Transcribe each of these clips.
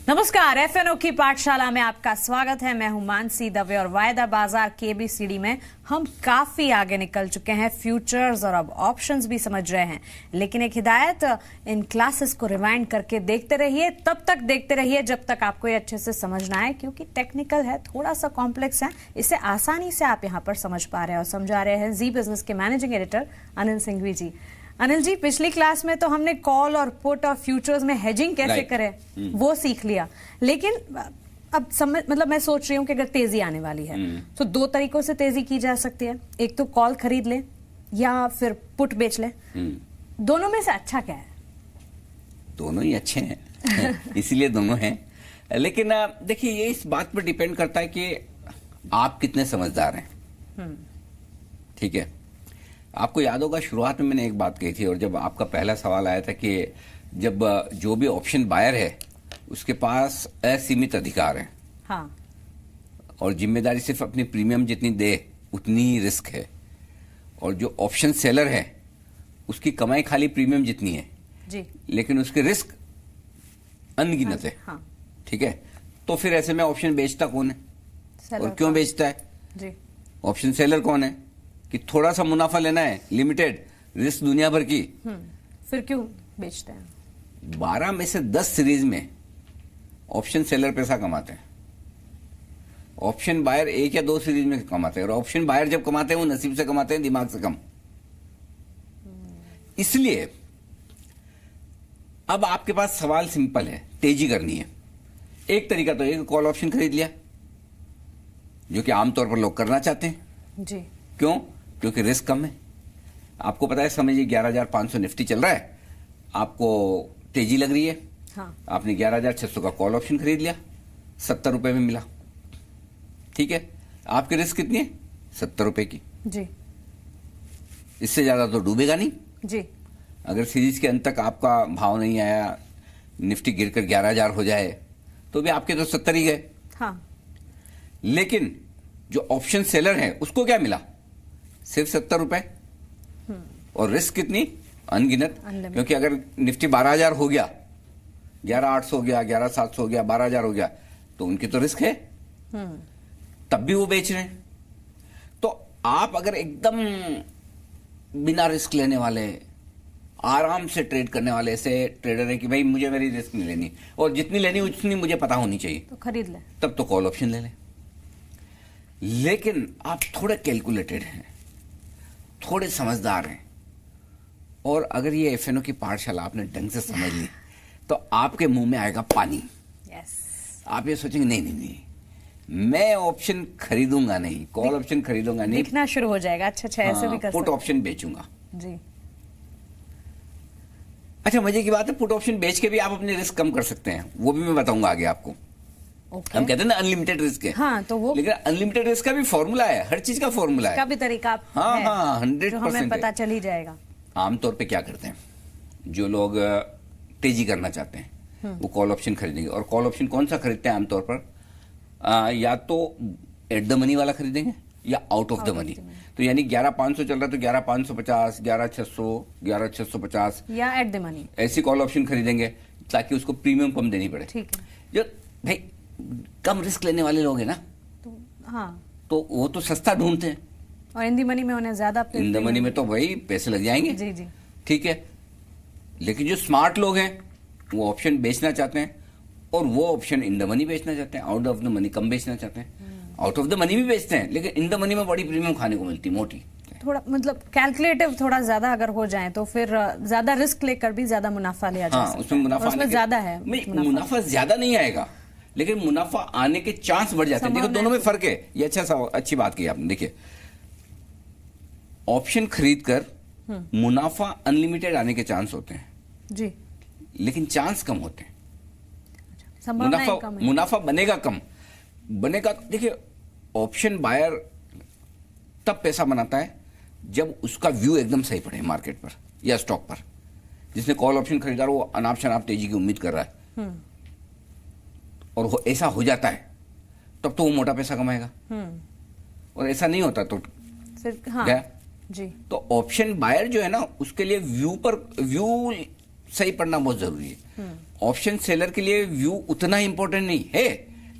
नमस्कार, एफएनओ की पाठशाला में आपका स्वागत है। मैं हूं मानसी दवे और वायदा बाजार केबीसीडी में हम काफी आगे निकल चुके हैं। फ्यूचर्स और अब ऑप्शंस भी समझ रहे हैं, लेकिन एक हिदायत, इन क्लासेस को रिवाइंड करके देखते रहिए। तब तक देखते रहिए जब तक आपको ये अच्छे से समझना है, क्योंकि टेक्निकल है, थोड़ा सा कॉम्प्लेक्स है। इसे आसानी से आप यहाँ पर समझ पा रहे हैं और समझा रहे हैं जी बिजनेस के मैनेजिंग एडिटर अनिल सिंघवी जी। अनिल जी, पिछली क्लास में तो हमने कॉल और पुट और फ्यूचर्स में हेजिंग कैसे करें वो सीख लिया, लेकिन अब मतलब मैं सोच रही हूँ कि अगर तेजी आने वाली है तो दो तरीकों से तेजी की जा सकती है। एक तो कॉल खरीद ले या फिर पुट बेच ले। दोनों में से अच्छा क्या है? दोनों ही अच्छे हैं इसीलिए दोनों हैं। लेकिन देखिए, ये इस बात पर डिपेंड करता है कि आप कितने समझदार हैं। ठीक है, आपको याद होगा शुरुआत में मैंने एक बात कही थी, और जब आपका पहला सवाल आया था कि जब जो भी ऑप्शन बायर है उसके पास असीमित अधिकार है। हाँ। और जिम्मेदारी सिर्फ अपनी प्रीमियम जितनी दे उतनी ही रिस्क है, और जो ऑप्शन सेलर है उसकी कमाई खाली प्रीमियम जितनी है जी, लेकिन उसके रिस्क अनगिनत है। हाँ। ठीक है, तो फिर ऐसे में ऑप्शन बेचता कौन है और क्यों बेचता है जी? ऑप्शन सेलर कौन है कि थोड़ा सा मुनाफा लेना है, लिमिटेड रिस्क दुनिया भर की। फिर क्यों बेचते हैं? 12 में से 10 सीरीज में ऑप्शन सेलर पैसा कमाते हैं, ऑप्शन बायर 1 या 2 सीरीज में कमाते हैं। और ऑप्शन बायर जब कमाते हैं वो नसीब से कमाते हैं, दिमाग से कम। इसलिए अब आपके पास सवाल सिंपल है, तेजी करनी है। एक तरीका तो एक कॉल ऑप्शन खरीद लिया, जो कि आमतौर पर लोग करना चाहते हैं। जी। क्यों? क्योंकि रिस्क कम है। आपको पता है, समझिए 11,500 निफ्टी चल रहा है, आपको तेजी लग रही है। हाँ। आपने 11,600 का कॉल ऑप्शन खरीद लिया, 70 रुपए में मिला। ठीक है, आपकी रिस्क कितनी है? 70 रुपए की। जी। इससे ज्यादा तो डूबेगा नहीं। जी। अगर सीरीज के अंत तक आपका भाव नहीं आया, निफ्टी गिरकर 11,000 हो जाए, तो भी आपके तो 70 ही गए। हाँ। लेकिन जो ऑप्शन सेलर है उसको क्या मिला? सिर्फ 70 रुपए, और रिस्क कितनी? अनगिनत। क्योंकि अगर निफ्टी 12,000 हो गया, 11,800 हो गया, 11,700 हो गया, 12,000 हो गया, तो उनकी तो रिस्क है, तब भी वो बेच रहे हैं। तो आप अगर एकदम बिना रिस्क लेने वाले, आराम से ट्रेड करने वाले ऐसे ट्रेडर है कि भाई मुझे मेरी रिस्क नहीं लेनी, और जितनी लेनी उतनी मुझे पता होनी चाहिए, तो खरीद ले, तब तो कॉल ऑप्शन ले लें। लेकिन आप थोड़े कैलकुलेटेड हैं, थोड़े समझदार हैं, और अगर ये एफएनओ की पाठशाला आपने ढंग से समझ ली तो आपके मुंह में आएगा पानी। यस। आप ये सोचेंगे नहीं नहीं नहीं, मैं ऑप्शन खरीदूंगा नहीं, कॉल ऑप्शन खरीदूंगा नहीं, दिखना शुरू हो जाएगा। अच्छा, ऐसे भी कर पुट सकते ऑप्शन बेचूंगा। जी। अच्छा, मजे की बात है, पुट ऑप्शन बेच के भी आप अपनी रिस्क कम कर सकते हैं, वो भी मैं बताऊंगा आगे आपको। हम कहते हैं ना अनलिमिटेड रिस्क है। हाँ, तो वो लेकिन अनलिमिटेड रिस्क का भी फॉर्मूला है, हर चीज का फॉर्मूला है, का भी तरीका हाँ है, हाँ 100% जो हमें पता चल ही जाएगा। आमतौर पे क्या करते हैं, जो लोग तेजी करना चाहते हैं वो कॉल ऑप्शन खरीदेंगे। और कॉल ऑप्शन कौन सा खरीदते हैं आमतौर पर? या तो एट द मनी वाला खरीदेंगे या आउट ऑफ द मनी। तो यानी 11,500 चल रहा है तो 11,550, 11,600, 11,650 या एट द मनी, ऐसी कॉल ऑप्शन खरीदेंगे ताकि उसको प्रीमियम कम देनी पड़े। ठीक है। जो भाई कम रिस्क लेने वाले लोग हैं ना, तो हाँ, तो वो तो सस्ता ढूंढते हैं, और इन द मनी में उन्हें ज्यादा, इन द मनी में तो वही पैसे लग जाएंगे। जी जी। ठीक है, लेकिन जो स्मार्ट लोग हैं वो ऑप्शन बेचना चाहते हैं, और वो ऑप्शन इन द मनी बेचना चाहते हैं, आउट ऑफ द मनी कम बेचना चाहते हैं। आउट ऑफ द मनी भी बेचते हैं, लेकिन इन द मनी में बड़ी प्रीमियम खाने को मिलती, मोटी। थोड़ा मतलब कैलकुलेटिव थोड़ा ज्यादा अगर हो जाए तो फिर ज्यादा रिस्क लेकर भी ज्यादा मुनाफा लिया जा सकता है। उसमें मुनाफा, उसमें ज्यादा है मुनाफा ज्यादा नहीं आएगा, लेकिन मुनाफा आने के चांस बढ़ जाते हैं। देखो, दोनों में फर्क है। ये अच्छी बात की आपने। देखिए, ऑप्शन खरीद कर मुनाफा अनलिमिटेड आने के चांस होते हैं जी, लेकिन चांस कम होते हैं। मुनाफा मुनाफा बनेगा कम, बनेगा। देखिए, ऑप्शन बायर तब पैसा बनाता है जब उसका व्यू एकदम सही पड़े मार्केट पर या स्टॉक पर। जिसने कॉल ऑप्शन खरीदा वो अनाप शनाप तेजी की उम्मीद कर रहा है, और ऐसा हो जाता है तब तो वो मोटा पैसा कमाएगा, और ऐसा नहीं होता तो फिर हाँ गया जी। तो ऑप्शन बायर जो है ना, उसके लिए व्यू सही पढ़ना बहुत जरूरी है। ऑप्शन सेलर के लिए व्यू उतना इंपॉर्टेंट नहीं है,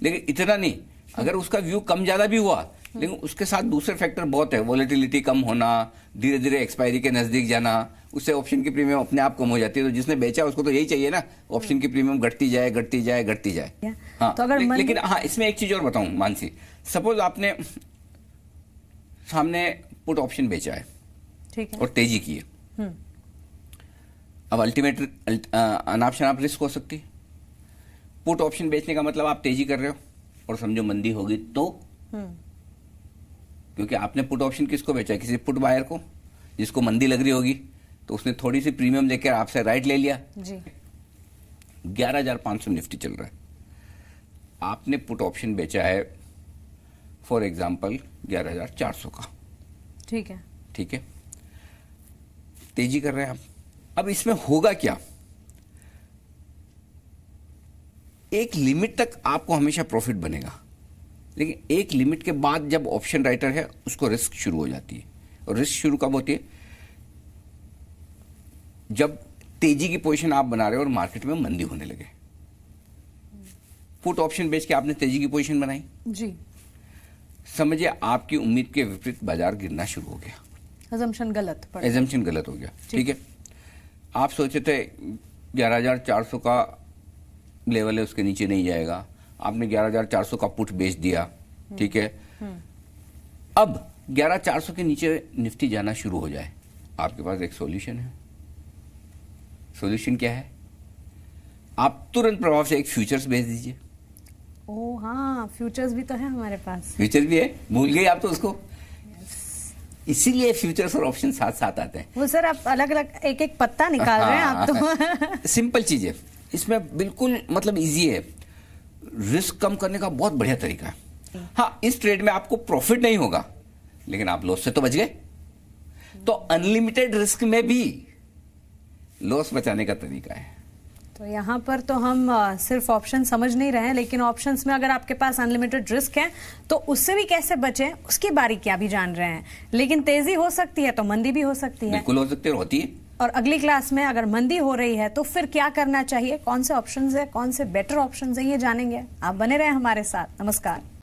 लेकिन इतना नहीं, अगर उसका व्यू कम ज्यादा भी हुआ, लेकिन उसके साथ दूसरे फैक्टर बहुत है, वॉलेटिलिटी कम होना, धीरे धीरे एक्सपायरी के नजदीक जाना, उससे ऑप्शन की प्रीमियम अपने आप कम हो जाती है। तो जिसने बेचा उसको तो यही चाहिए ना, ऑप्शन की प्रीमियम घटती जाए घटती जाए घटती जाए। हाँ, तो अगर लेकिन हाँ, इसमें एक चीज और बताऊं मानसी, सपोज आपने सामने पुट ऑप्शन बेचा है, ठीक है, और तेजी की है, अब अल्टीमेट अनाप शनाप रिस्क हो सकती है। पुट ऑप्शन बेचने का मतलब आप तेजी कर रहे हो और समझो मंदी होगी तो, क्योंकि आपने पुट ऑप्शन किसको बेचा है, किसी पुट बायर को, जिसको मंदी लग रही होगी, तो उसने थोड़ी सी प्रीमियम लेकर आपसे राइट ले लिया जी। 11,500 निफ्टी चल रहा है, आपने पुट ऑप्शन बेचा है फॉर एग्जांपल 11,400 का, ठीक है, ठीक है, तेजी कर रहे हैं आप। अब इसमें होगा क्या, एक लिमिट तक आपको हमेशा प्रॉफिट बनेगा, लेकिन एक लिमिट के बाद जब ऑप्शन राइटर है उसको रिस्क शुरू हो जाती है। और रिस्क शुरू कब होती है, जब तेजी की पोजीशन आप बना रहे हो और मार्केट में मंदी होने लगे। पुट ऑप्शन बेच के आपने तेजी की पोजीशन बनाई जी, समझिए आपकी उम्मीद के विपरीत बाजार गिरना शुरू हो गया, अजम्पशन गलत पड़ा, एजम्पशन गलत हो गया, ठीक है। आप सोचे थे 11,400 का लेवल है, उसके नीचे नहीं जाएगा, आपने 11,400 का पुट बेच दिया, ठीक है। अब 11,400 के नीचे निफ्टी जाना शुरू हो जाए, आपके पास एक सॉल्यूशन है। सॉल्यूशन क्या है, आप तुरंत प्रभाव से एक फ्यूचर्स बेच दीजिए। ओ हाँ, फ्यूचर्स भी तो है हमारे पास। फ्यूचर भी है, भूल गई आप तो उसको, इसीलिए फ्यूचर्स और ऑप्शन साथ साथ आते हैं। वो सर आप अलग अलग एक एक पत्ता निकाल रहे हैं आप तो। सिंपल चीज है, इसमें बिल्कुल मतलब इजी है, रिस्क कम करने का बहुत बढ़िया तरीका है। हाँ, इस ट्रेड में आपको प्रॉफिट नहीं होगा, लेकिन आप लॉस से तो बच गए। तो अनलिमिटेड रिस्क में भी लॉस बचाने का तरीका है। तो यहाँ पर तो हम सिर्फ ऑप्शन समझ नहीं रहे हैं, लेकिन ऑप्शंस में अगर आपके पास अनलिमिटेड रिस्क है तो उससे भी कैसे बचें उसकी बारीकियां भी जान रहे हैं। लेकिन तेजी हो सकती है तो मंदी भी हो सकती है, बिल्कुल हो सकती है, होती है। और अगली क्लास में अगर मंदी हो रही है तो फिर क्या करना चाहिए, कौन से ऑप्शंस है, कौन से बेटर ऑप्शंस है, ये जानेंगे। आप बने रहे हमारे साथ। नमस्कार।